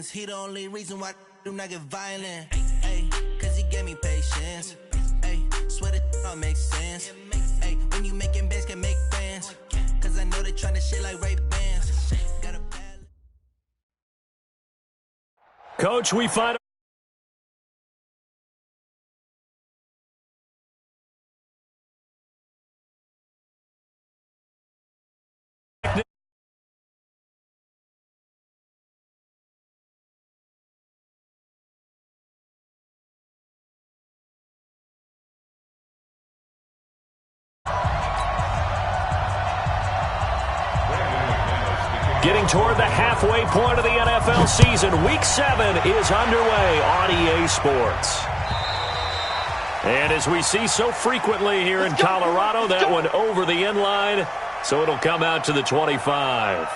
He the only reason why I do not get violent. Ay, cause he gave me patience. Ay, swear that all makes sense. Ay, when you making bands, can make fans. Cause I know they tryna shit like Ray-Bans. Got a bad... Coach, we find... Getting toward the halfway point of the NFL season, Week 7 is underway on EA Sports. And as we see so frequently here in Colorado, that one over the end line, so it'll come out to the 25.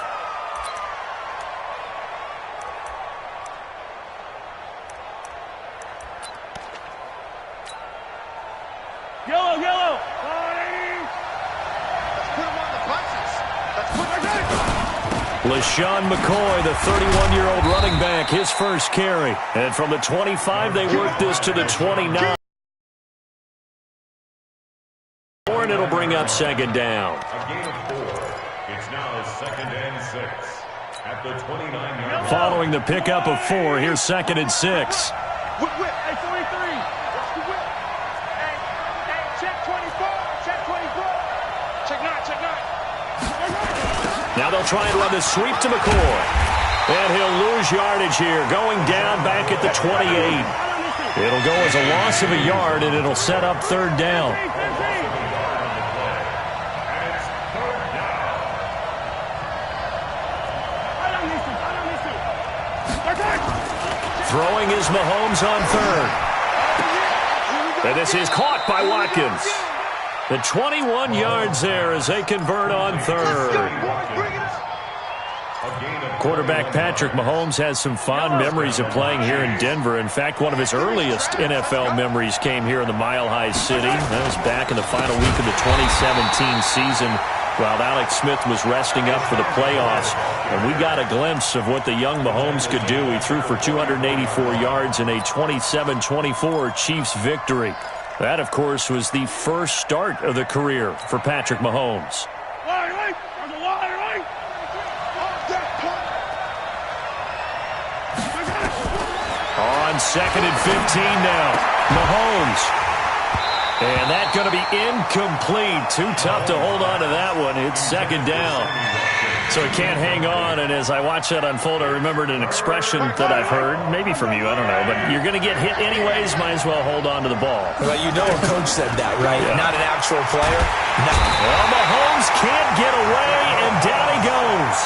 Yellow, yellow. LaShawn McCoy, the 31-year-old running back, his first carry. And from the 25, they work this to the 29. And it'll bring up second down. A gain of 4. It's now 2nd and 6 at the 29-yard. Following the pickup of 4, here's 2nd and 6. Whip, whip. Hey, 43. Watch the whip. Hey, check 24. Check 24. Check 9, check 9. Now they'll try and run the sweep to McCoy. And he'll lose yardage here, going down back at the 28. It'll go as a loss of a yard, and it'll set up third down. Throwing is Mahomes on third. And this is caught by Watkins. The 21 yards there as they convert on third. Quarterback Patrick Mahomes has some fond memories of playing here in Denver. In fact, one of his earliest NFL memories came here in the Mile High City. That was back in the final week of the 2017 season while Alex Smith was resting up for the playoffs. And we got a glimpse of what the young Mahomes could do. He threw for 284 yards in a 27-24 Chiefs victory. That, of course, was the first start of the career for Patrick Mahomes. On 2nd and 15 now, Mahomes. And that's going to be incomplete. Too tough to hold on to that one. It's second down. So he can't hang on, and as I watch that unfold, I remembered an expression that I've heard, maybe from you, I don't know, but you're going to get hit anyways, might as well hold on to the ball. Well, you know a coach said that, right? Yeah. Not an actual player. No. Well, Mahomes can't get away, and down he goes.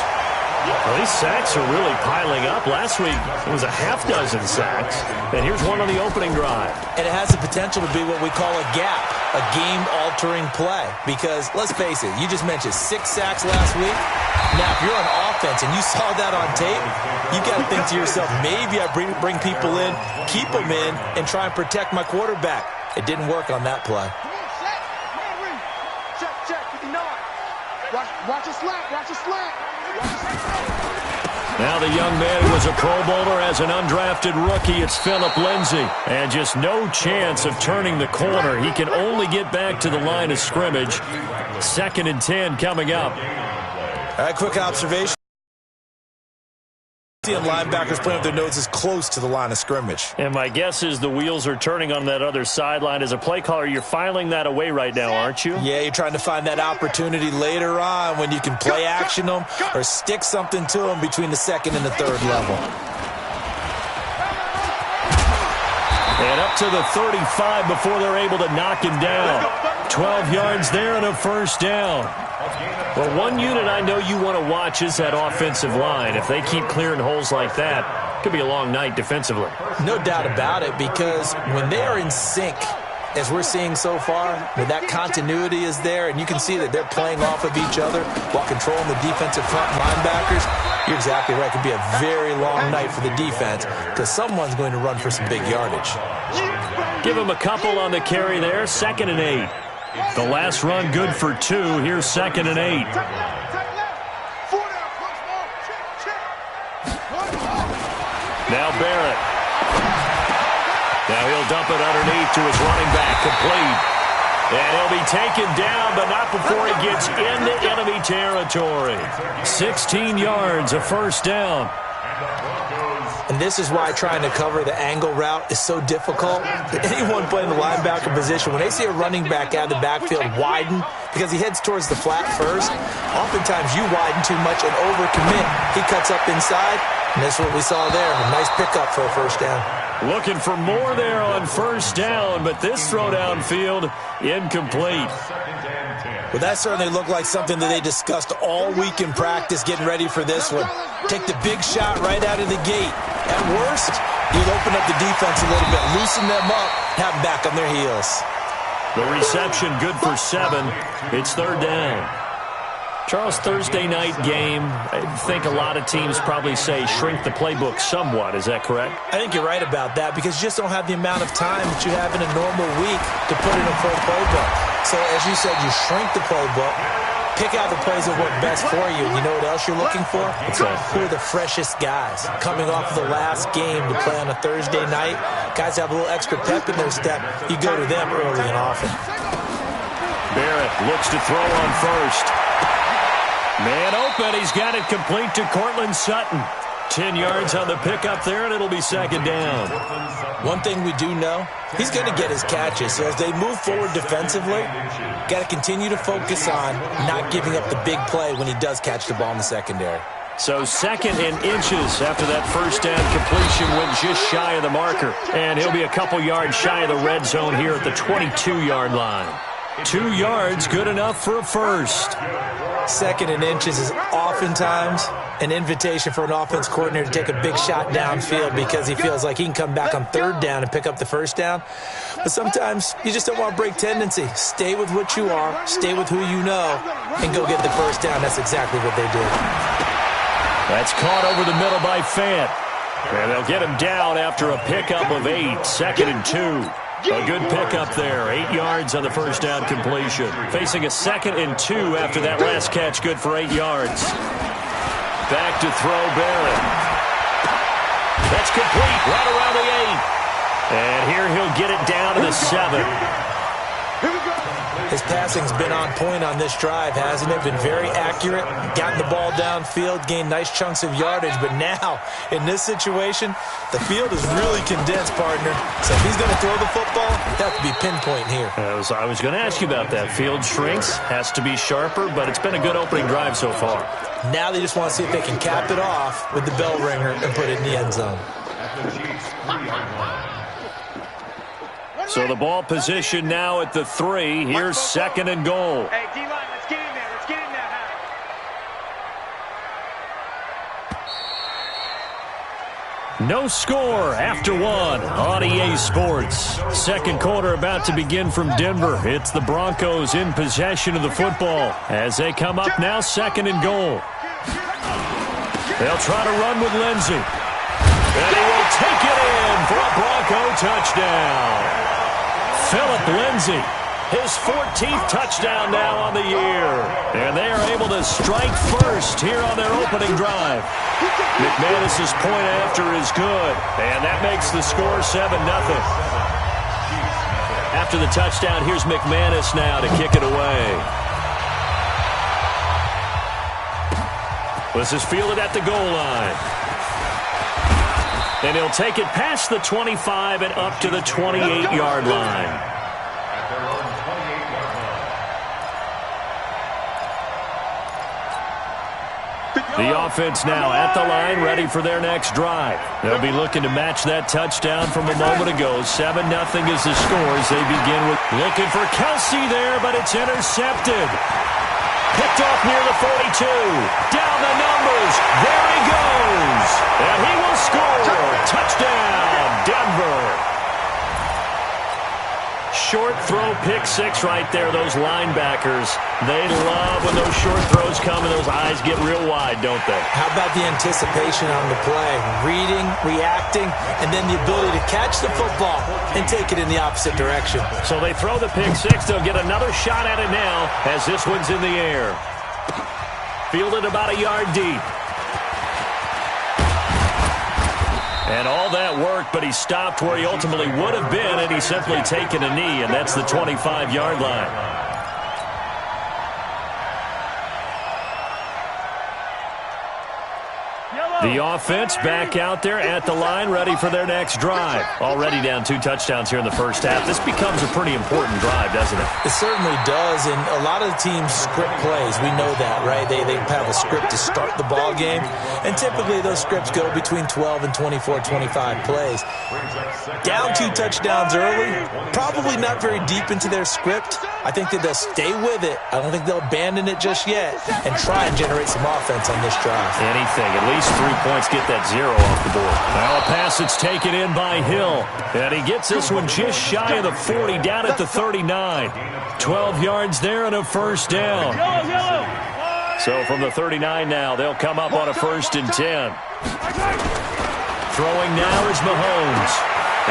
Well, these sacks are really piling up. Last week, it was a half dozen sacks, and here's one on the opening drive. And it has the potential to be what we call a gap, a game-altering play. Because, let's face it, you just mentioned 6 sacks last week. Now, if you're on offense and you saw that on tape, you got to think to yourself, maybe I bring people in, keep them in, and try and protect my quarterback. It didn't work on that play. Check, 59. Watch a slant, watch a slant. Now the young man who was a Pro Bowler as an undrafted rookie, it's Phillip Lindsay. And just no chance of turning the corner. He can only get back to the line of scrimmage. 2nd and 10 coming up. All right, quick observation. Seeing linebackers playing with their noses close to the line of scrimmage. And my guess is the wheels are turning on that other sideline. As a play caller, you're filing that away right now, aren't you? Yeah, you're trying to find that opportunity later on when you can play action them or stick something to them between the 2nd and the 3rd level. And up to the 35 before they're able to knock him down. 12 yards there and a first down. Well, one unit I know you want to watch is that offensive line. If they keep clearing holes like that, it could be a long night defensively. No doubt about it, because when they are in sync, as we're seeing so far, when that continuity is there and you can see that they're playing off of each other while controlling the defensive front linebackers, you're exactly right. It could be a very long night for the defense because someone's going to run for some big yardage. Give him a couple on the carry there. 2nd and 8. The last run good for 2. Here's 2nd and 8. Now Barrett. Now he'll dump it underneath to his running back, complete. And he'll be taken down, but not before he gets into enemy territory. 16 yards, a first down. And this is why trying to cover the angle route is so difficult. Anyone playing the linebacker position, when they see a running back out of the backfield widen, because he heads towards the flat first, oftentimes you widen too much and overcommit. He cuts up inside, and that's what we saw there. A nice pickup for a first down. Looking for more there on first down, but this throw downfield incomplete. Well, that certainly looked like something that they discussed all week in practice, getting ready for this one. Take the big shot right out of the gate. At worst, you'll open up the defense a little bit, loosen them up, have them back on their heels. The reception good for 7. It's third down. Charles, Thursday night game, I think a lot of teams probably say shrink the playbook somewhat. Is that correct? I think you're right about that because you just don't have the amount of time that you have in a normal week to put in a full playbook. So, as you said, you shrink the playbook, pick out the plays that work best for you. And you know what else you're looking for? Who are the freshest guys coming off the last game to play on a Thursday night? Guys have a little extra pep in their step. You go to them early and often. Barrett looks to throw on first. Man open, he's got it complete to Cortland Sutton. 10 yards on the pickup there, and it'll be second down. One thing we do know, he's going to get his catches. So as they move forward defensively, got to continue to focus on not giving up the big play when he does catch the ball in the secondary. So 2nd and inches after that first down completion went just shy of the marker. And he'll be a couple yards shy of the red zone here at the 22-yard line. 2 yards, good enough for a first. 2nd and inches is oftentimes an invitation for an offense coordinator to take a big shot downfield because he feels like he can come back on third down and pick up the first down. But sometimes you just don't want to break tendency. Stay with what you are, stay with who you know, and go get the first down. That's exactly what they did. That's caught over the middle by Fant. And they'll get him down after a pickup of 8, 2nd and 2. A good pickup there, 8 yards on the first down completion. Facing a 2nd and 2 after that last catch, good for 8 yards. Back to throw Barrett. That's complete, right around the 8. And here he'll get it down to the 7. His passing's been on point on this drive, hasn't it? Been very accurate, gotten the ball downfield, gained nice chunks of yardage. But now, in this situation, the field is really condensed, partner. So if he's going to throw the football, it has to be pinpoint here. I was going to ask you about that. Field shrinks, has to be sharper, but it's been a good opening drive so far. Now they just want to see if they can cap it off with the bell ringer and put it in the end zone. So the ball position now at the 3. Here's 2nd and goal. Hey, D-line, let's get in there. Let's get in there, No score after 1 on EA Sports. Second quarter about to begin from Denver. It's the Broncos in possession of the football as they come up now 2nd and goal. They'll try to run with Lindsey. And he will take it in for a Bronco touchdown. Philip Lindsey, his 14th touchdown now on the year. And they are able to strike first here on their opening drive. McManus's point after is good, and that makes the score 7-0. After the touchdown, here's McManus now to kick it away. This is fielded at the goal line. And he'll take it past the 25 and up to the 28-yard line. The offense now at the line, ready for their next drive. They'll be looking to match that touchdown from a moment ago. 7-0 is the score as they begin with looking for Kelsey there, but it's intercepted. Picked off near the 42. Down the numbers. There he goes. And he will score. Touchdown, Denver. Short throw, pick 6 right there. Those linebackers, they love when those short throws come and those eyes get real wide, don't they? How about the anticipation on the play? Reading, reacting, and then the ability to catch the football and take it in the opposite direction. So they throw the pick 6. They'll get another shot at it now as this one's in the air. Fielded about a yard deep. And all that work, but he stopped where he ultimately would have been, and he's simply taken a knee, and that's the 25-yard line. The offense back out there at the line, ready for their next drive. Already down 2 touchdowns here in the first half. This becomes a pretty important drive, doesn't it? It certainly does, and a lot of the teams script plays. We know that, right? They have a script to start the ball game, and typically those scripts go between 12 and 24, 25 plays. Down 2 touchdowns early, probably not very deep into their script. I think that they'll stay with it. I don't think they'll abandon it just yet and try and generate some offense on this drive. Anything, at least 3 points, get that 0 off the board. Now a pass that's taken in by Hill. And he gets this one just shy of the 40, down at the 39. 12 yards there and a first down. So from the 39 now, they'll come up on a 1st and 10. Throwing now is Mahomes.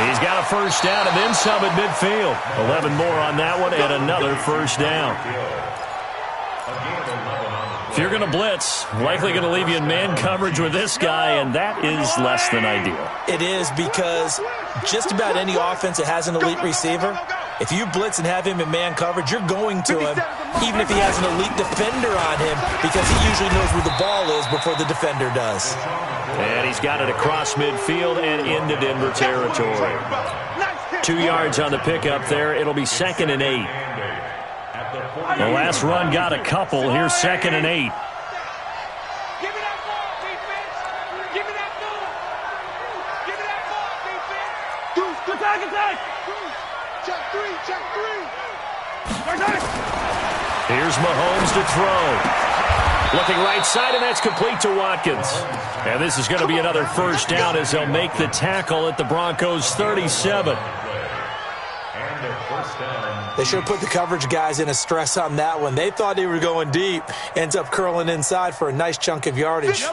He's got a first down and then some at midfield. 11 more on that one and another first down. If you're going to blitz, likely going to leave you in man coverage with this guy, and that is less than ideal. It is, because just about any offense that has an elite receiver, if you blitz and have him in man coverage, you're going to him, even if he has an elite defender on him, because he usually knows where the ball is before the defender does. And he's got it across midfield and into Denver territory. 2 yards on the pickup there. It'll be 2nd and 8. The last run got a couple. Here's 2nd and 8. Give me that ball, defense. Give me that ball. Give me that ball, defense. Attack. Check 3. Here's Mahomes to throw. Looking right side, and that's complete to Watkins. And this is going to be another first down as they'll make the tackle at the Broncos' 37. They should have put the coverage guys in a stress on that one. They thought they were going deep. Ends up curling inside for a nice chunk of yardage.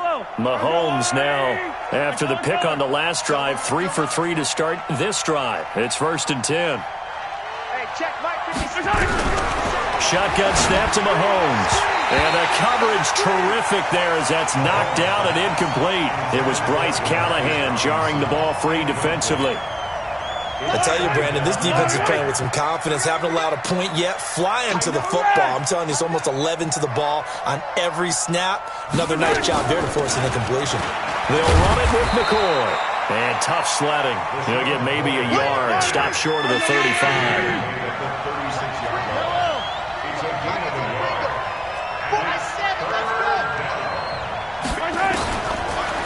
Mahomes now, after the pick on the last drive, 3 for 3 to start this drive. It's 1st and 10. Hey, check Mike 56. Shotgun snap to Mahomes. And the coverage terrific there as that's knocked down and incomplete. It was Bryce Callahan jarring the ball free defensively. I tell you, Brandon, this defense is playing with some confidence. Haven't allowed a point yet. Flying to the football. I'm telling you, it's almost 11 to the ball on every snap. Another nice job there to force an incompletion. They'll run it with McCoy. And tough sledding. He'll get maybe a yard. Stop short of the 35.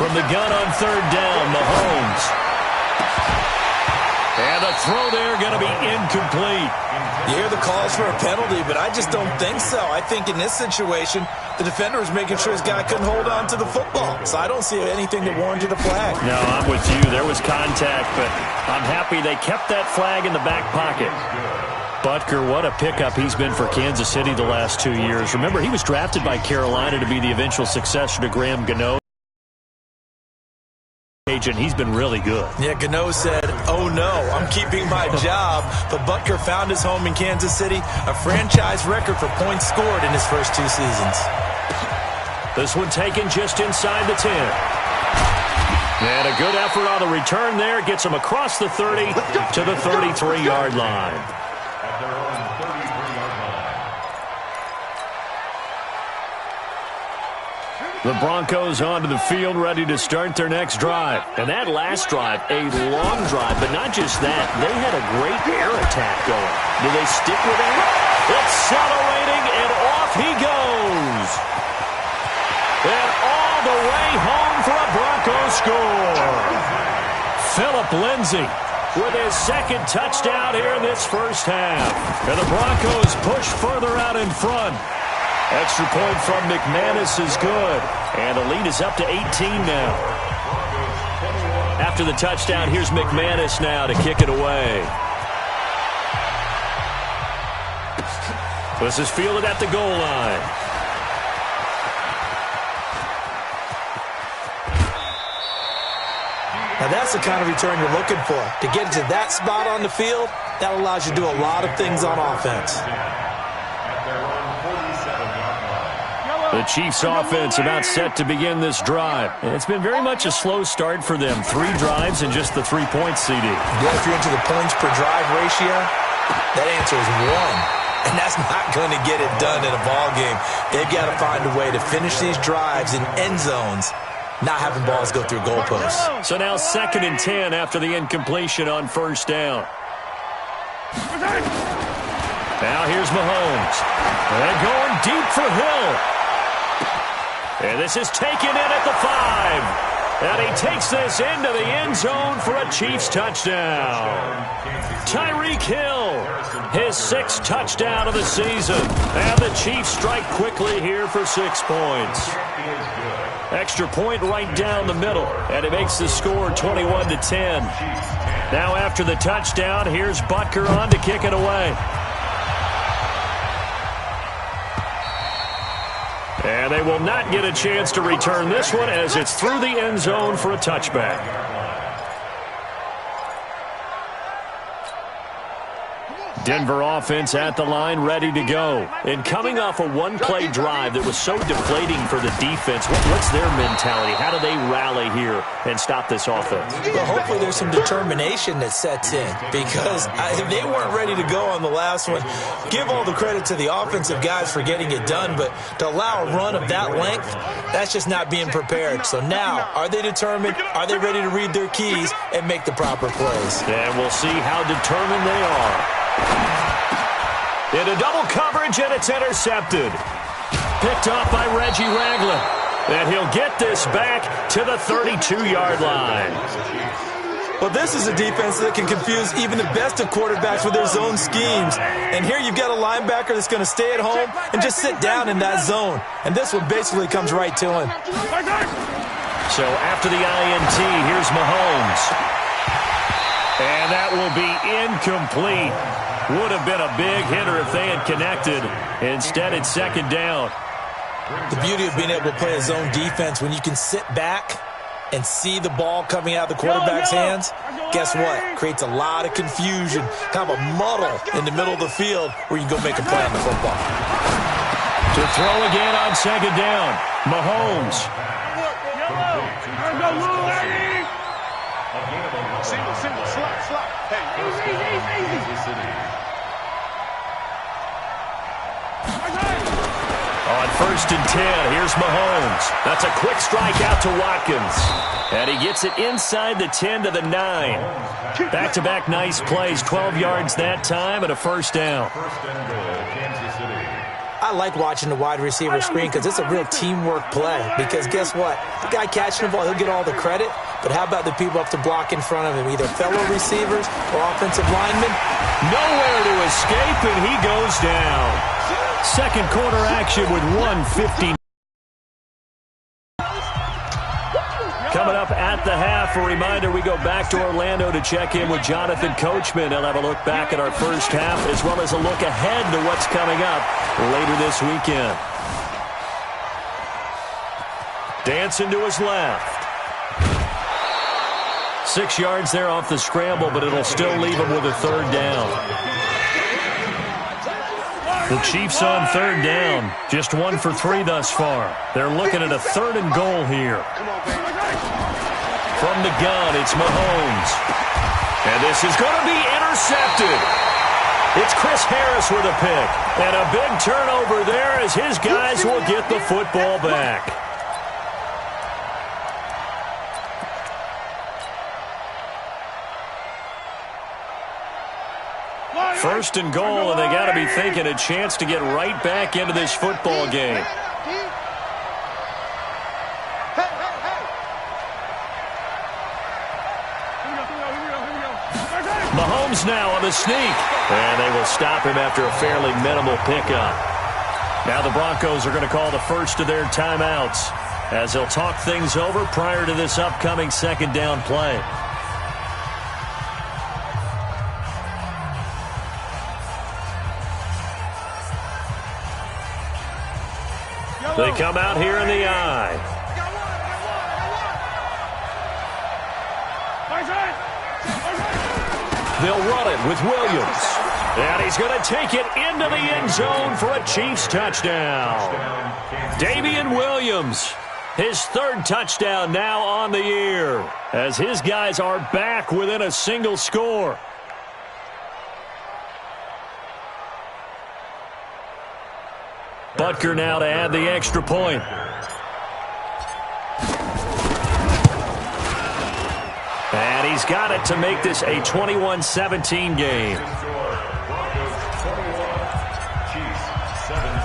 From the gun on 3rd down, Mahomes. And the throw there going to be incomplete. You hear the calls for a penalty, but I just don't think so. I think in this situation, the defender was making sure his guy couldn't hold on to the football. So I don't see anything that warranted a flag. No, I'm with you. There was contact, but I'm happy they kept that flag in the back pocket. Butker, what a pickup he's been for Kansas City the last 2 years. Remember, he was drafted by Carolina to be the eventual successor to Graham Gano. And he's been really good. Yeah, Gano said, oh no, I'm keeping my job. But Butker found his home in Kansas City, a franchise record for points scored in his first 2 seasons. This one taken just inside the 10. And a good effort on the return there. Gets him across the 30 to the 33-yard line. The Broncos onto the field, ready to start their next drive. And that last drive, a long drive, but not just that. They had a great air attack going. Do they stick with that? Accelerating, and off he goes. And all the way home for a Broncos score. Phillip Lindsay with his 2nd touchdown here in this first half. And the Broncos push further out in front. Extra point from McManus is good. And the lead is up to 18 now. After the touchdown, here's McManus now to kick it away. This is fielded at the goal line. Now that's the kind of return you're looking for. To get to that spot on the field, that allows you to do a lot of things on offense. The Chiefs offense about set to begin this drive. And it's been very much a slow start for them. 3 drives and just the 3 points, CD. Yeah, if you're into the points per drive ratio, that answer is 1. And that's not going to get it done in a ball game. They've got to find a way to finish these drives in end zones, not having balls go through goalposts. So now 2nd and 10 after the incompletion on 1st down. Now here's Mahomes. And going deep for Hill. And this is taken in at the 5. And he takes this into the end zone for a Chiefs touchdown. Tyreek Hill, his 6th touchdown of the season. And the Chiefs strike quickly here for 6 points. Extra point right down the middle. And it makes the score 21-10. Now after the touchdown, here's Butker on to kick it away. And they will not get a chance to return this one as it's through the end zone for a touchback. Denver offense at the line, ready to go. And coming off a one-play drive that was so deflating for the defense, what's their mentality? How do they rally here and stop this offense? Well, hopefully there's some determination that sets in, because if they weren't ready to go on the last one, give all the credit to the offensive guys for getting it done, but to allow a run of that length, that's just not being prepared. So now, are they determined? Are they ready to read their keys and make the proper plays? And we'll see how determined they are. Into double coverage, and it's intercepted. Picked off by Reggie Ragland. And he'll get this back to the 32-yard line. Well, this is a defense that can confuse even the best of quarterbacks with their zone schemes. And here you've got a linebacker that's going to stay at home and just sit down in that zone. And this one basically comes right to him. So after the INT, here's Mahomes. And that will be incomplete. Would have been a big hitter if they had connected. Instead, it's 2nd down. The beauty of being able to play a zone defense, when you can sit back and see the ball coming out of the quarterback's hands, guess what? Creates a lot of confusion, kind of a muddle in the middle of the field where you can go make a play on the football. To throw again on 2nd down, Mahomes. Single, slot. Hey, easy. On 1st and 10, here's Mahomes. That's a quick strike out to Watkins. And he gets it inside the 10 to the 9. Back-to-back nice plays, 12 yards that time and a 1st down. I like watching the wide receiver screen because it's a real teamwork play. Because guess what? The guy catching the ball, he'll get all the credit. But how about the people up to block in front of him, either fellow receivers or offensive linemen? Nowhere to escape, and he goes down. 2nd quarter action with 1:50. Coming up at the half, a reminder, we go back to Orlando to check in with Jonathan Coachman. He'll have a look back at our first half as well as a look ahead to what's coming up later this weekend. Dancing to his left. 6 yards there off the scramble, but it'll still leave him with a 3rd down. The Chiefs on 3rd down, just 1 for 3 thus far. They're looking at a 3rd and goal here. From the gun, it's Mahomes. And this is going to be intercepted. It's Chris Harris with a pick. And a big turnover there as his guys will get the football back. First and goal, and they got to be thinking a chance to get right back into this football game. Mahomes now on the sneak, and they will stop him after a fairly minimal pickup. Now the Broncos are going to call the first of their timeouts as they'll talk things over prior to this upcoming 2nd down play. They come out here in the eye. They'll run it with Williams. And he's going to take it into the end zone for a Chiefs touchdown. Damian Williams, his third touchdown now on the year, as his guys are back within a single score. Butker now to add the extra point. And he's got it to make this a 21-17 game.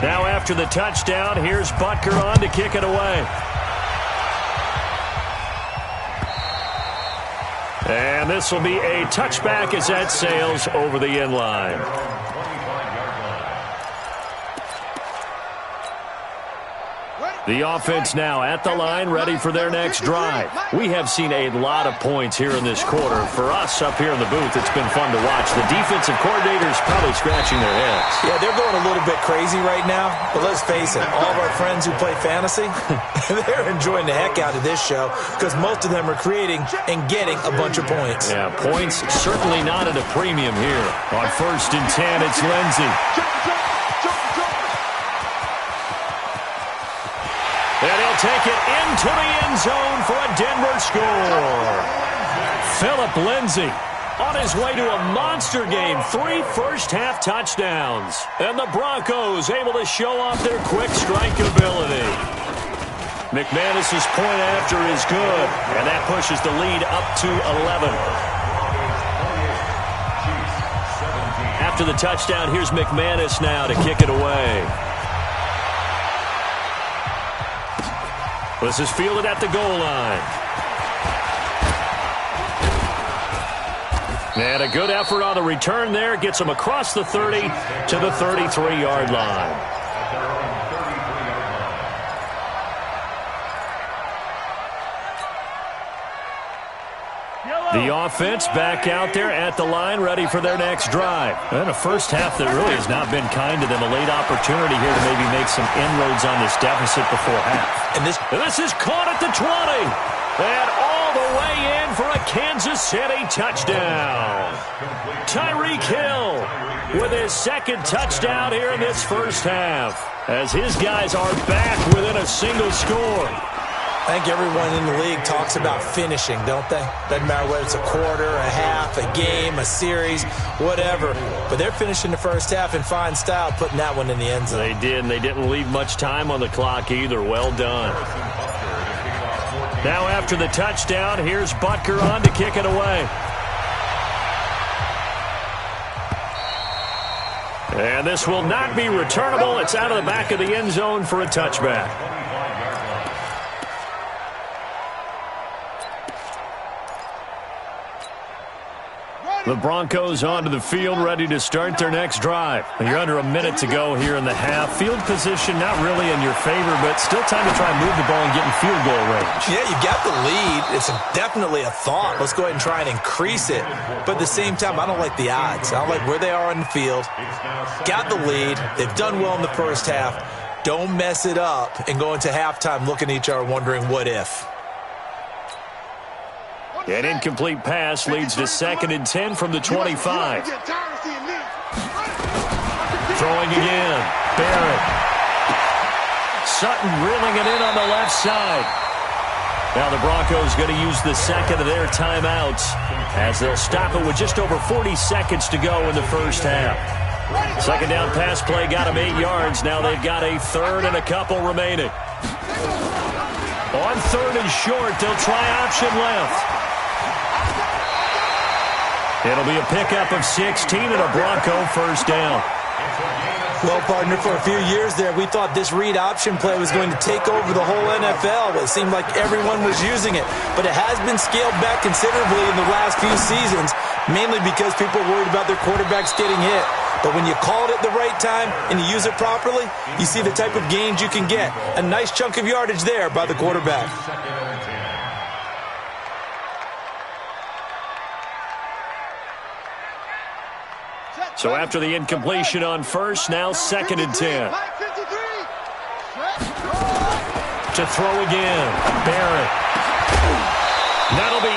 Now after the touchdown, here's Butker on to kick it away. And this will be a touchback as that sails over the end line. The offense now at the line, ready for their next drive. We have seen a lot of points here in this quarter. For us up here in the booth, it's been fun to watch. The defensive coordinators probably scratching their heads. Yeah, they're going a little bit crazy right now. But let's face it, all of our friends who play fantasy, they're enjoying the heck out of this show because most of them are creating and getting a bunch of points. Yeah, points certainly not at a premium here. On 1st and 10, it's Lindsey. And he'll take it into the end zone for a Denver score. Phillip Lindsay on his way to a monster game. 3 first-half touchdowns. And the Broncos able to show off their quick strike ability. McManus's point after is good. And that pushes the lead up to 11. After the touchdown, here's McManus now to kick it away. This is fielded at the goal line. And a good effort on the return there. Gets him across the 30 to the 33-yard line. The offense back out there at the line, ready for their next drive. And a first half that really has not been kind to them. A late opportunity here to maybe make some inroads on this deficit before half. And this is caught at the 20. And all the way in for a Kansas City touchdown. Tyreek Hill with his second touchdown here in this first half, as his guys are back within a single score. I think everyone in the league talks about finishing, don't they? Doesn't matter whether it's a quarter, a half, a game, a series, whatever. But they're finishing the first half in fine style, putting that one in the end zone. They did, and they didn't leave much time on the clock either. Well done. Now after the touchdown, here's Butker on to kick it away. And this will not be returnable. It's out of the back of the end zone for a touchback. The Broncos onto the field, ready to start their next drive. You're under a minute to go here in the half. Field position not really in your favor, but still time to try and move the ball and get in field goal range. Yeah, you got the lead. It's definitely a thought. Let's go ahead and try and increase it. But at the same time, I don't like the odds. I don't like where they are on the field. Got the lead. They've done well in the first half. Don't mess it up and go into halftime looking at each other wondering what if. An incomplete pass leads to 2nd and 10 from the 25. Throwing again. Barrett. Sutton reeling it in on the left side. Now the Broncos going to use the second of their timeouts as they'll stop it with just over 40 seconds to go in the first half. Second down pass play got them 8 yards. Now they've got a third and a couple remaining. On 3rd and short, they'll try option left. It'll be a pickup of 16 and a Bronco first down. Well, partner, for a few years there, we thought this read option play was going to take over the whole NFL. It seemed like everyone was using it. But it has been scaled back considerably in the last few seasons, mainly because people are worried about their quarterbacks getting hit. But when you call it at the right time and you use it properly, you see the type of gains you can get. A nice chunk of yardage there by the quarterback. So after the incompletion on first, now 2nd and 10. To throw again. Barrett. That'll be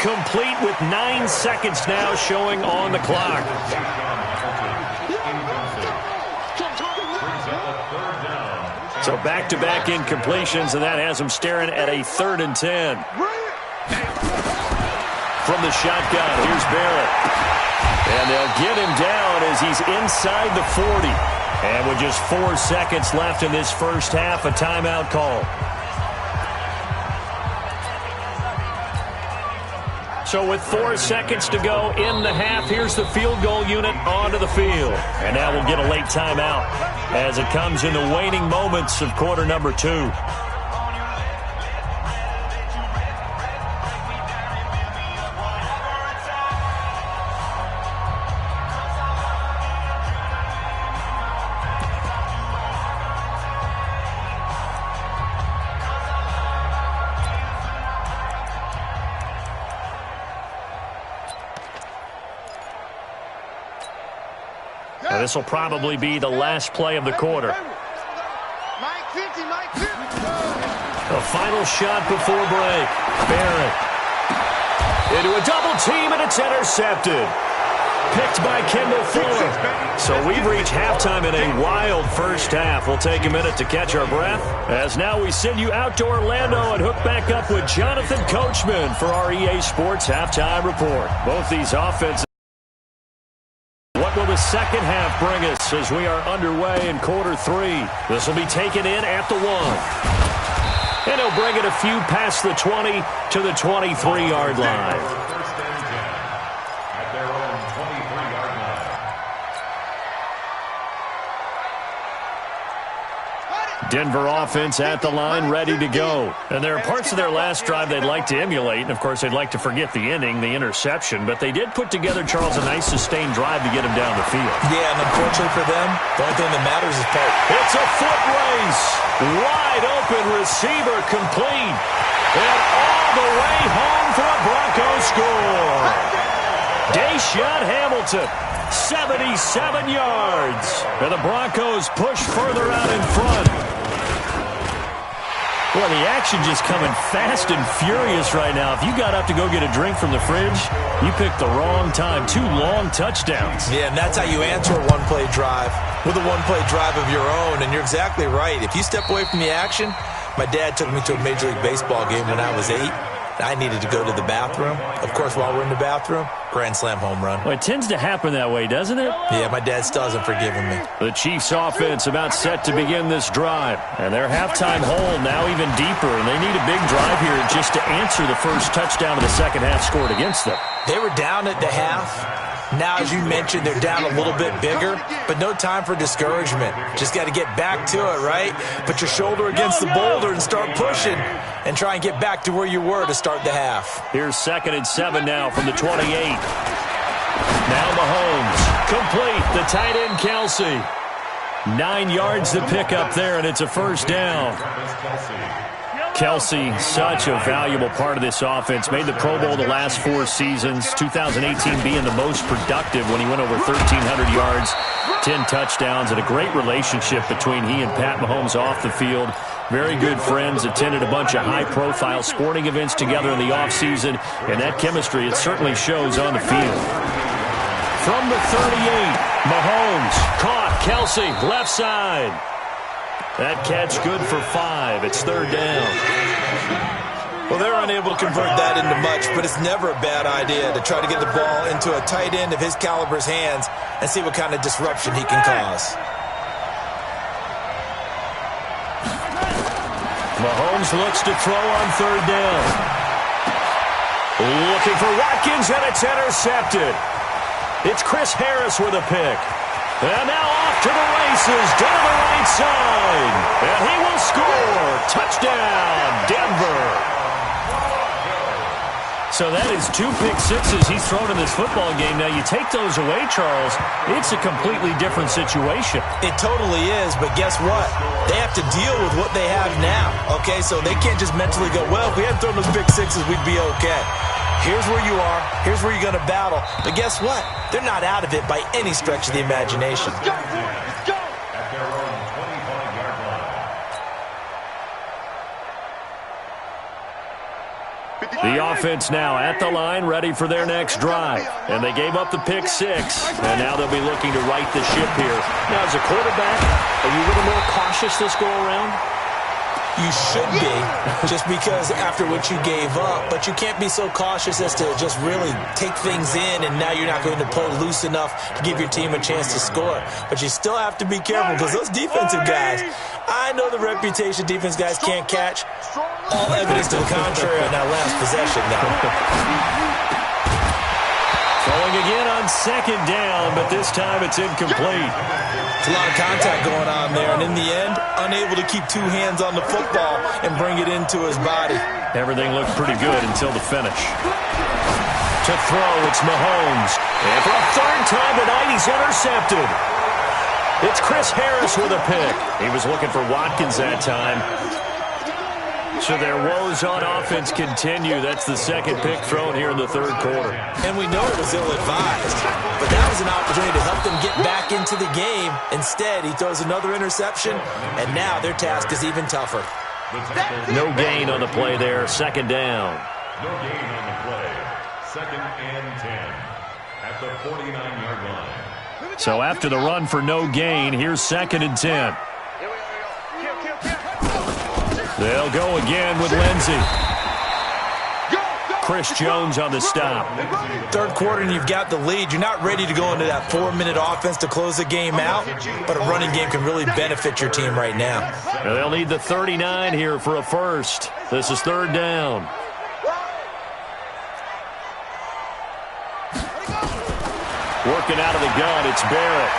incomplete with 9 seconds now showing on the clock. So back-to-back incompletions, and that has him staring at a 3rd and 10. From the shotgun, here's Barrett. And they'll get him down as he's inside the 40. And with just 4 seconds left in this first half, a timeout call. So with 4 seconds to go in the half, here's the field goal unit onto the field. And now we'll get a late timeout as it comes in the waning moments of quarter number 2. This will probably be the last play of the quarter. The final shot before break. Barrett into a double team, and it's intercepted. Picked by Kendall Fuller. So we've reached halftime in a wild first half. We'll take a minute to catch our breath, as now we send you out to Orlando and hook back up with Jonathan Coachman for our EA Sports Halftime Report. Both these offenses. What will the second half bring us as we are underway in quarter 3? This will be taken in at the 1. And he'll bring it a few past the 20 to the 23-yard line. First and 10 at their own 23-yard line. Denver offense at the line, ready to go. And there are parts of their last drive they'd like to emulate, and of course they'd like to forget the ending, the interception, but they did put together, Charles, a nice sustained drive to get him down the field. Yeah, and unfortunately for them, the only thing that matters is pace. It's a foot race. Wide open receiver complete. And all the way home for a Broncos score. Deshaun Hamilton, 77 yards. And the Broncos push further out in front. Boy, the action just coming fast and furious right now. If you got up to go get a drink from the fridge, you picked the wrong time. 2 long touchdowns. Yeah, and that's how you answer a one-play drive, with a one-play drive of your own. And you're exactly right. If you step away from the action, my dad took me to a Major League Baseball game when I was 8. I needed to go to the bathroom. Of course, while we're in the bathroom, grand slam home run. Well, it tends to happen that way, doesn't it? Yeah, my dad still hasn't forgiven me. The Chiefs offense about set to begin this drive. And their halftime hole now even deeper. And they need a big drive here just to answer the first touchdown of the second half scored against them. They were down at the half. Now, as you mentioned, they're down a little bit bigger, but no time for discouragement. Just got to get back to it, right? Put your shoulder against the boulder and start pushing and try and get back to where you were to start the half. Here's 2nd and 7 now from the 28. Now Mahomes, complete, the tight end Kelsey. 9 yards to pick up there, and it's a first down. Kelsey, such a valuable part of this offense. Made the Pro Bowl the last 4 seasons. 2018 being the most productive when he went over 1,300 yards, 10 touchdowns, and a great relationship between he and Pat Mahomes off the field. Very good friends, attended a bunch of high-profile sporting events together in the offseason, and that chemistry, it certainly shows on the field. From the 38, Mahomes caught Kelsey, left side. That catch good for 5. It's 3rd down. Well, they're unable to convert that into much, but it's never a bad idea to try to get the ball into a tight end of his caliber's hands and see what kind of disruption he can cause. Mahomes looks to throw on 3rd down. Looking for Watkins, and it's intercepted. It's Chris Harris with a pick. And now off to the races, down the right side. And he will score. Touchdown, Denver. So that is 2 pick sixes he's thrown in this football game. Now, you take those away, Charles, it's a completely different situation. It totally is, but guess what? They have to deal with what they have now, okay? So they can't just mentally go, well, if we hadn't thrown those pick sixes, we'd be okay. Here's where you are. Here's where you're going to battle. But guess what? They're not out of it by any stretch of the imagination. At their own 25-yard line. The offense now at the line, ready for their next drive. And they gave up the pick 6, and now they'll be looking to right the ship here. Now, as a quarterback, are you a little more cautious this go-around? You should be, just because after what you gave up, but you can't be so cautious as to just really take things in, and now you're not going to play loose enough to give your team a chance to score. But you still have to be careful, because those defensive guys, I know the reputation defense guys can't catch. All evidence to the contrary on that last possession now. Throwing again on 2nd down, but this time it's incomplete. It's a lot of contact going on there, and in the end, unable to keep 2 hands on the football and bring it into his body. Everything looked pretty good until the finish. To throw, it's Mahomes. And for a 3rd time tonight, he's intercepted. It's Chris Harris with a pick. He was looking for Watkins that time. So their woes on offense continue. That's the 2nd pick thrown here in the 3rd quarter. And we know it was ill-advised, but that was an opportunity to help them get back into the game. Instead, he throws another interception, and now their task is even tougher. No gain on the play there. 2nd down. No gain on the play. 2nd and 10 at the 49-yard line. So after the run for no gain, here's 2nd and 10. They'll go again with Lindsey. Chris Jones on the stop. 3rd quarter and you've got the lead. You're not ready to go into that 4-minute offense to close the game out, but a running game can really benefit your team right now. Now they'll need the 39 here for a first. This is 3rd down. Working out of the gun, it's Barrett.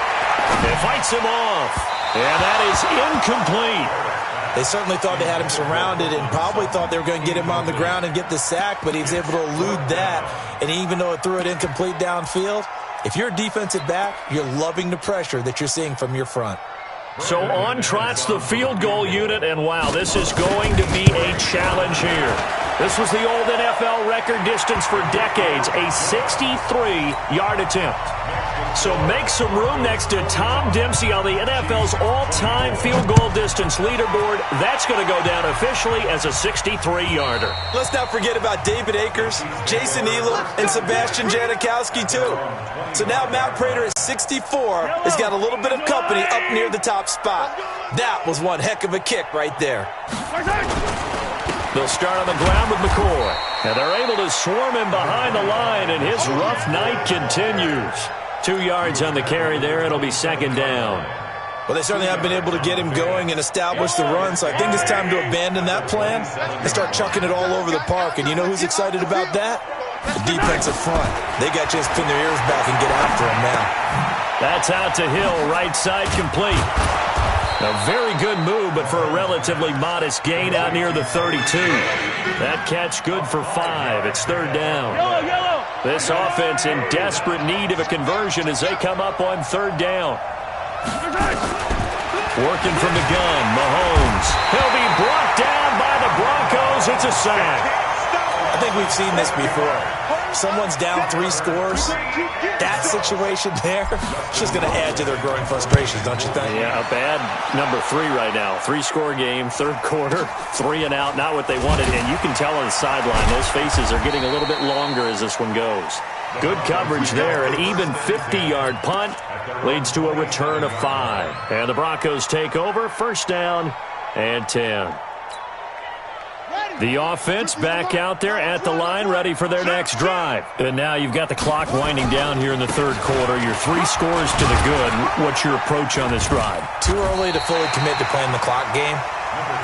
It fights him off, and that is incomplete. They certainly thought they had him surrounded and probably thought they were going to get him on the ground and get the sack, but he was able to elude that. And even though it threw it incomplete downfield, if you're a defensive back, you're loving the pressure that you're seeing from your front. So on trots the field goal unit, and wow, this is going to be a challenge here. This was the old NFL record distance for decades, a 63-yard attempt. So make some room next to Tom Dempsey on the NFL's all-time field goal distance leaderboard. That's going to go down officially as a 63-yarder. Let's not forget about David Akers, Jason Elam, and Sebastian Janikowski, too. So now Matt Prater at 64 has got a little bit of company up near the top spot. That was one heck of a kick right there. They'll start on the ground with McCoy. And they're able to swarm him behind the line, and his rough night continues. 2 yards on the carry there. It'll be 2nd down. Well, they certainly have been able to get him going and establish the run, so I think it's time to abandon that plan and start chucking it all over the park. And you know who's excited about that? The defensive front. They got to just pin their ears back and get after him now. That's out to Hill, right side complete. A very good move, but for a relatively modest gain out near the 32. That catch good for 5. It's 3rd down. This offense in desperate need of a conversion as they come up on 3rd down. Working from the gun, Mahomes. He'll be brought down by the Broncos. It's a sack. I think we've seen this before. Someone's down 3 scores. That situation there, it's just going to add to their growing frustrations, don't you think? Yeah, a bad number 3 right now. 3-score game, 3rd quarter, 3 and out, not what they wanted. And you can tell on the sideline, those faces are getting a little bit longer as this one goes. Good coverage there. An even 50-yard punt leads to a return of 5. And the Broncos take over, 1st down and 10. The offense back out there at the line, ready for their next drive. And now you've got the clock winding down here in the 3rd quarter. You're 3 scores to the good. What's your approach on this drive? Too early to fully commit to playing the clock game.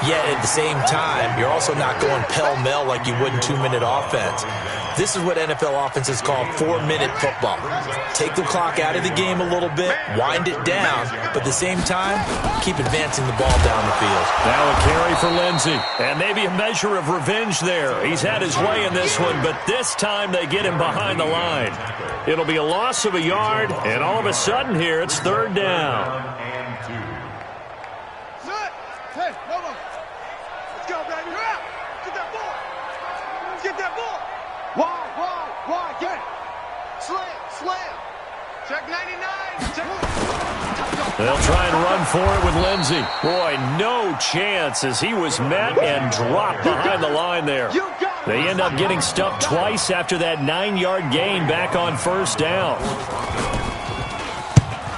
Yet at the same time, you're also not going pell-mell like you would in 2-minute offense. This is what NFL offenses call 4-minute football. Take the clock out of the game a little bit, wind it down, but at the same time, keep advancing the ball down the field. Now a carry for Lindsey, and maybe a measure of revenge there. He's had his way in this one, but this time they get him behind the line. It'll be a loss of a yard, and all of a sudden here, it's 3rd down. Hey, no more. Let's go, baby. Get that ball. Let's get that ball. Wide, get it. Slam. Check 99. Check. They'll try and run for it with Lindsey. Boy, no chance as he was met and dropped behind the line there. They end up getting stuffed twice after that 9-yard gain back on first down.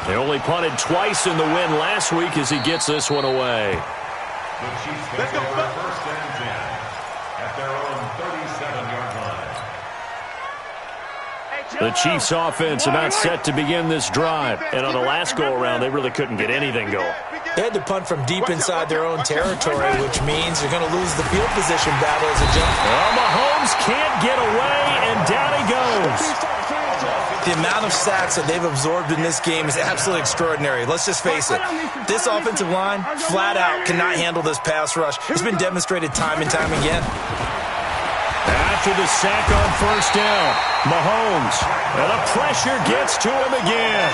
They only punted twice in the win last week as he gets this one away. The Chiefs get their first and 10 at their own 37-yard line. The Chiefs offense are not set to begin this drive. And on the last go-around, they really couldn't get anything going. They had to punt from deep inside their own territory, which means they're going to lose the field position battle as a jump. Well, Mahomes can't get away, and down he goes. The amount of sacks that they've absorbed in this game is absolutely extraordinary. Let's just face it. This offensive line, flat out, cannot handle this pass rush. It's been demonstrated time and time again. After the sack on first down, Mahomes, and the pressure gets to him again.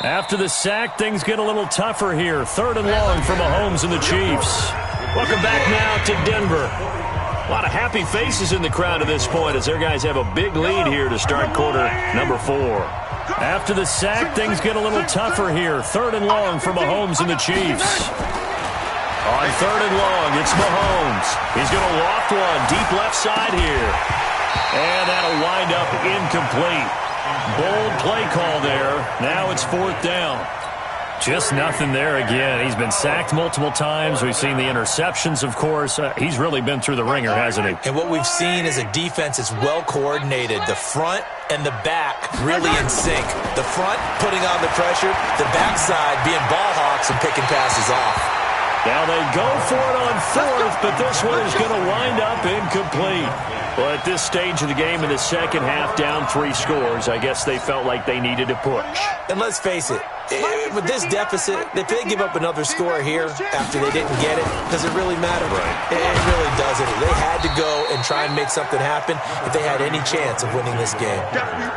After the sack, things get a little tougher here. 3rd and long for Mahomes and the Chiefs. Welcome back now to Denver. A lot of happy faces in the crowd at this point as their guys have a big lead here to start quarter number 4. After the sack, things get a little tougher here. 3rd and long for Mahomes and the Chiefs. On 3rd and long, it's Mahomes. He's going to loft one deep left side here. And that'll wind up incomplete. Bold play call there. Now it's 4th down. Just nothing there again. He's been sacked multiple times. We've seen the interceptions, of course. He's really been through the ringer, hasn't he? And what we've seen is a defense that's well coordinated. The front and the back really in sync. The front putting on the pressure. The backside being ball hawks and picking passes off. Now they go for it on 4th, but this one is going to wind up incomplete. Well, at this stage of the game in the second half, down 3 scores, I guess they felt like they needed to push. And let's face it, with this deficit, if they give up another score here after they didn't get it, does it really matter? Right. It really doesn't. They had to go and try and make something happen if they had any chance of winning this game.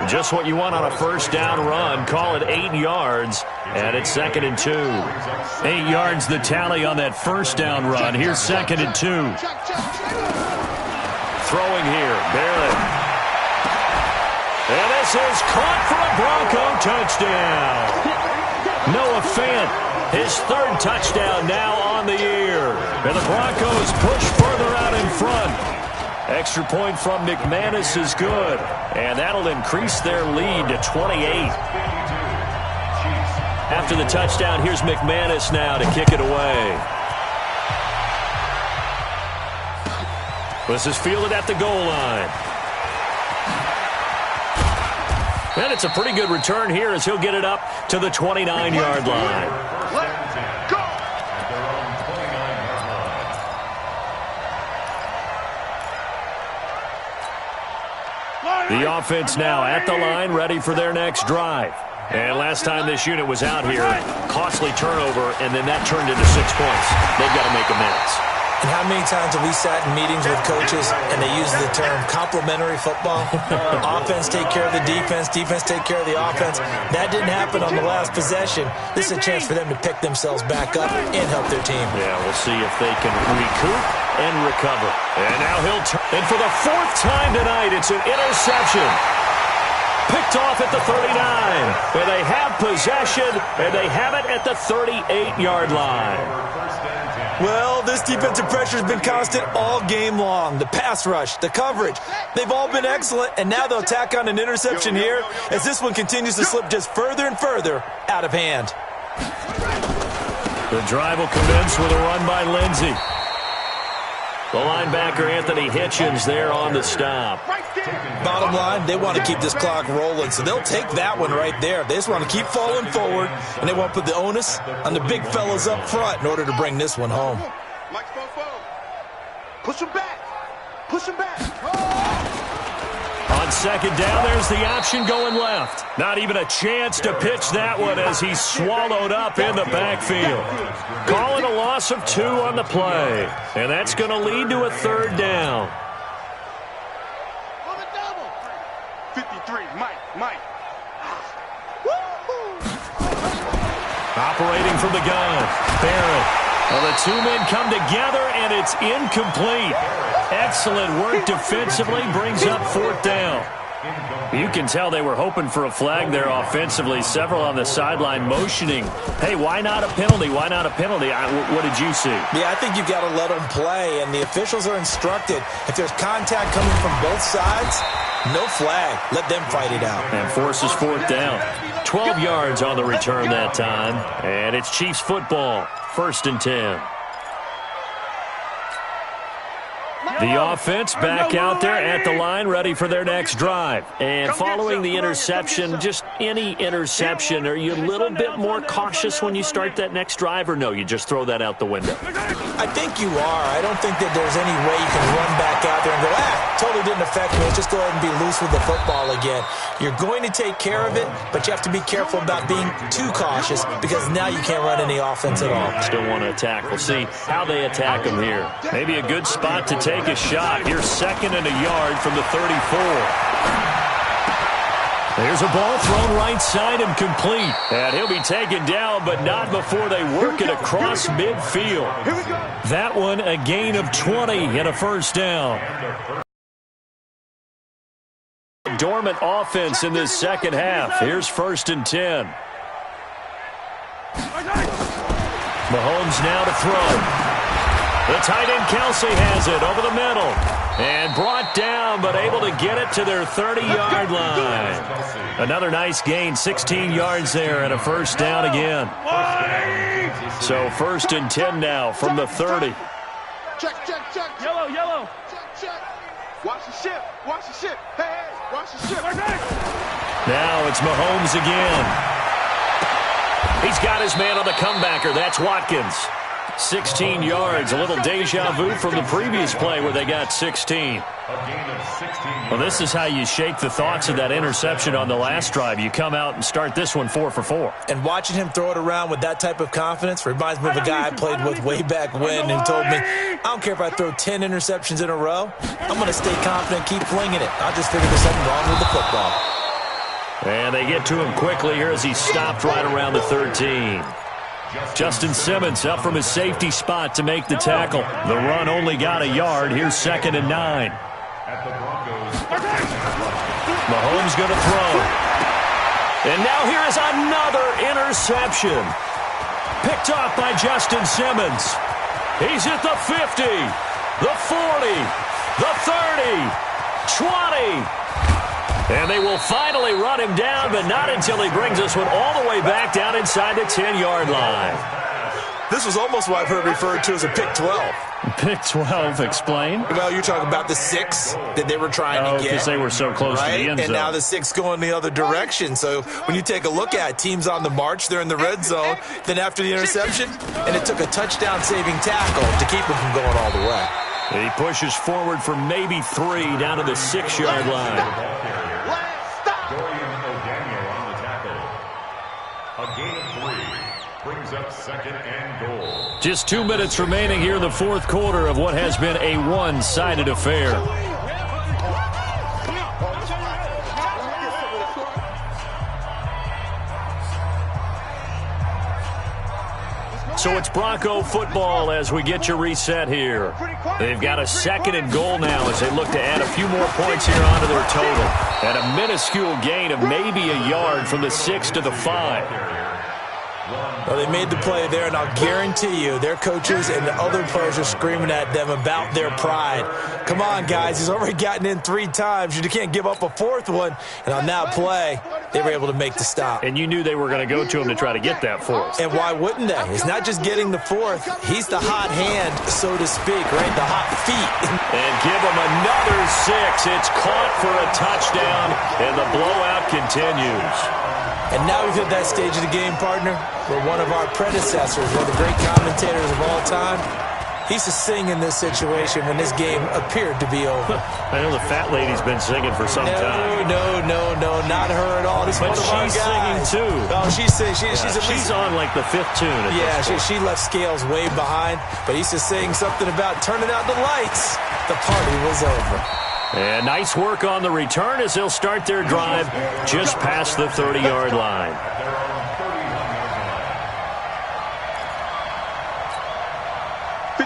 Just what you want on a first down run. Call it 8 yards, and it's 2nd and 2. 8 yards the tally on that first down run. Here's 2nd and 2. Throwing here, barely. And this is caught for a Bronco touchdown. Noah Fant, his 3rd touchdown now on the year. And the Broncos push further out in front. Extra point from McManus is good. And that'll increase their lead to 28. After the touchdown, here's McManus now to kick it away. This is fielded at the goal line. And it's a pretty good return here as he'll get it up to the 29-yard line. The offense now at the line, ready for their next drive. And last time this unit was out here, costly turnover, and then that turned into 6 points. They've got to make amends. And how many times have we sat in meetings with coaches and they use the term complementary football? Offense take care of the defense, defense take care of the offense. That didn't happen on the last possession. This is a chance for them to pick themselves back up and help their team. Yeah, we'll see if they can recoup and recover. And now he'll turn. And for the 4th time tonight, it's an interception. Picked off at the 39. And they have possession, and they have it at the 38-yard line. Well, this defensive pressure has been constant all game long. The pass rush, the coverage, they've all been excellent, and now they'll tack on an interception here as this one continues to slip just further and further out of hand. The drive will commence with a run by Lindsey. The linebacker, Anthony Hitchens, there on the stop. Bottom line, they want to keep this clock rolling, so they'll take that one right there. They just want to keep falling forward, and they want to put the onus on the big fellas up front in order to bring this one home. Push him back. Push him back. On 2nd down, there's the option going left. Not even a chance to pitch that one as he's swallowed up in the backfield. Calling a loss of 2 on the play. And that's going to lead to a 3rd down. 53, Mike. Operating from the gun, Barrett. Well, the 2 men come together, and it's incomplete. Excellent work defensively, brings up 4th down. You can tell they were hoping for a flag there offensively. Several on the sideline motioning, hey, why not a penalty? Why not a penalty? What did you see? Yeah, I think you've got to let them play, and the officials are instructed. If there's contact coming from both sides, no flag. Let them fight it out. And forces fourth down. 12 yards on the return that time. And it's Chiefs football. 1st and 10. The offense back out there at the line, ready for their next drive. And following the interception, just any interception, are you a little bit more cautious when you start that next drive, or no, you just throw that out the window? I think you are. I don't think that there's any way you can run back out there and go, totally didn't affect me. Let's just go ahead and be loose with the football again. You're going to take care of it, but you have to be careful about being too cautious because now you can't run any offense at all. Still want to attack. We'll see how they attack them here. Maybe a good spot to take a shot. Here's 2nd and a yard from the 34. There's a ball thrown right side and complete. And he'll be taken down, but not before they work it across midfield. That one a gain of 20 and a 1st down. Dormant offense in this second half. Here's 1st and 10. Mahomes now to throw. The tight end Kelsey has it over the middle. And brought down, but able to get it to their 30-yard line. Another nice gain, 16 yards there, and a 1st down again. So 1st and 10 now from the 30. Check. Yellow. Check. Watch the ship. Hey, watch the ship. Now it's Mahomes again. He's got his man on the comebacker. That's Watkins. 16 yards, a little deja vu from the previous play where they got 16. Well, this is how you shake the thoughts of that interception on the last drive. You come out and start this one 4 for 4. And watching him throw it around with that type of confidence reminds me of a guy I played with way back when who told me, I don't care if I throw 10 interceptions in a row. I'm going to stay confident, keep flinging it. I just figured there's something wrong with the football. And they get to him quickly here as he stopped right around the 13. Justin Simmons up from his safety spot to make the tackle. The run only got a yard. Here's 2nd and 9. Mahomes going to throw. And now here is another interception. Picked off by Justin Simmons. He's at the 50, the 40, the 30, 20. And they will finally run him down, but not until he brings this one all the way back down inside the 10-yard line. This was almost what I've heard referred to as a pick 12. Pick 12, explain. Well, you're talking about the 6 that they were trying to get. Because they were so close to the end zone. And now the 6 going the other direction. So when you take a look at teams on the march, they're in the red zone. Then after the interception, and it took a touchdown-saving tackle to keep them from going all the way. He pushes forward for maybe 3 down to the 6-yard line. Brings up 2nd and goal. Just 2 minutes remaining here in the 4th quarter of what has been a one-sided affair. So it's Bronco football as we get your reset here. They've got a 2nd and goal now as they look to add a few more points here onto their total. And a minuscule gain of maybe a yard from the 6 to the 5. Well, they made the play there, and I'll guarantee you their coaches and the other players are screaming at them about their pride. Come on, guys. He's already gotten in 3 times. You can't give up a 4th one. And on that play, they were able to make the stop. And you knew they were going to go to him to try to get that 4th. And why wouldn't they? It's not just getting the 4th. He's the hot hand, so to speak, right? The hot feet. And give him another 6. It's caught for a touchdown, and the blowout continues. And now we've hit that stage of the game, partner, where one of our predecessors, one of the great commentators of all time, he used to sing in this situation when this game appeared to be over. I know the fat lady's been singing for some time. No, not her at all. This but is one of she's our guys. singing, too. Oh, she's singing. She's on, like, the 5th tune. She left Scales way behind, but he used to sing something about turning out the lights. The party was over. And nice work on the return as they'll start their drive just past the 30-yard line.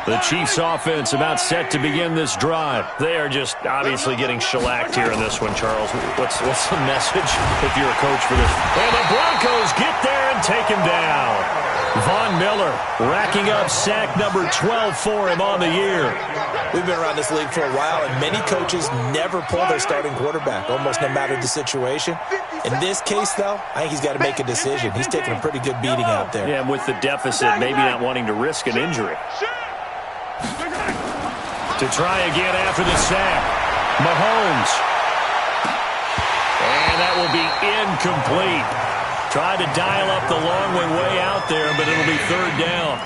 The Chiefs offense about set to begin this drive. They are just obviously getting shellacked here in this one, Charles. What's the message if you're a coach for this? And the Broncos get there and take him down. Von Miller racking up sack number 12 for him on the year. We've been around this league for a while, and many coaches never pull their starting quarterback, almost no matter the situation. In this case, though, I think he's got to make a decision. He's taking a pretty good beating out there. Yeah, and with the deficit, maybe not wanting to risk an injury. To try again after the sack, Mahomes. And that will be incomplete. Tried to dial up the long way out there, but it'll be third down.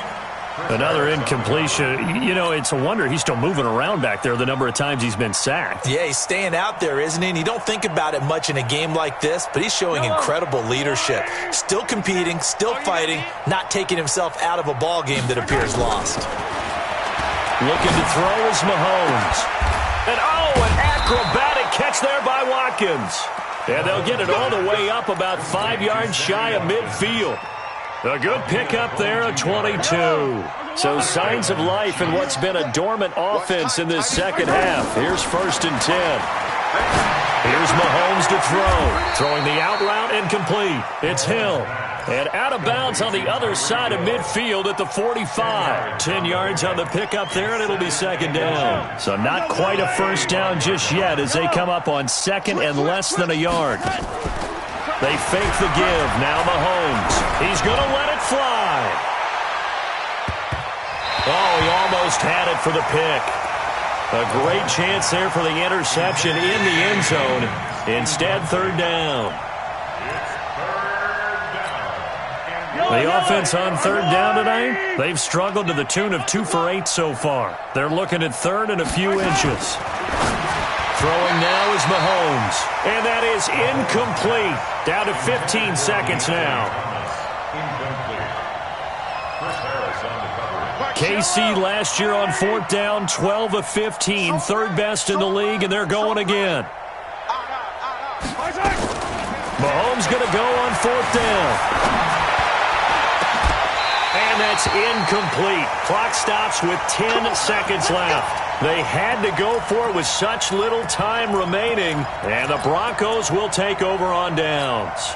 Another incompletion. You know, it's a wonder he's still moving around back there the number of times he's been sacked. Yeah, he's staying out there, isn't he? And you don't think about it much in a game like this, but he's showing incredible leadership. Still competing, still fighting, not taking himself out of a ball game that appears lost. Looking to throw is Mahomes. And an acrobatic catch there by Watkins. And they'll get it all the way up about 5 yards shy of midfield. A good pickup there at 22. So signs of life in what's been a dormant offense in this second half. Here's 1st and 10. Here's Mahomes to throw. Throwing the out route incomplete. It's Hill. And out of bounds on the other side of midfield at the 45. 10 yards on the pickup there, and it'll be second down. So not quite a first down just yet as they come up on second and less than a yard. They fake the give. Now Mahomes. He's going to let it fly. Oh, he almost had it for the pick. A great chance there for the interception in the end zone. Instead, third down. The offense on third down tonight, they've struggled to the tune of 2 for 8 so far. They're looking at third and a few inches. Throwing now is Mahomes. And that is incomplete. Down to 15 seconds now. KC last year on fourth down, 12 of 15, third best in the league, and they're going again. Mahomes going to go on fourth down. And that's incomplete. Clock stops with 10 seconds left. They had to go for it with such little time remaining, and the Broncos will take over on downs.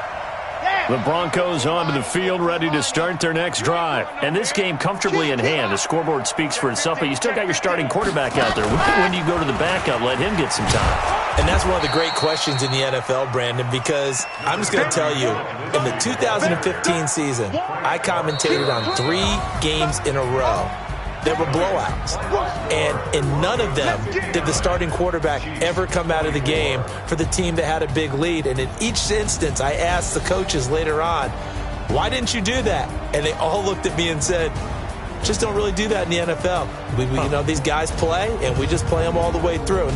The Broncos onto the field, ready to start their next drive. And this game comfortably in hand. The scoreboard speaks for itself, but you still got your starting quarterback out there. When do you go to the backup, let him get some time? And that's one of the great questions in the NFL, Brandon, because I'm just going to tell you, in the 2015 season, I commentated on 3 games in a row. There were blowouts. And in none of them did the starting quarterback ever come out of the game for the team that had a big lead. And in each instance, I asked the coaches later on, why didn't you do that? And they all looked at me and said, just don't really do that in the NFL. You know, these guys play, and we just play them all the way through.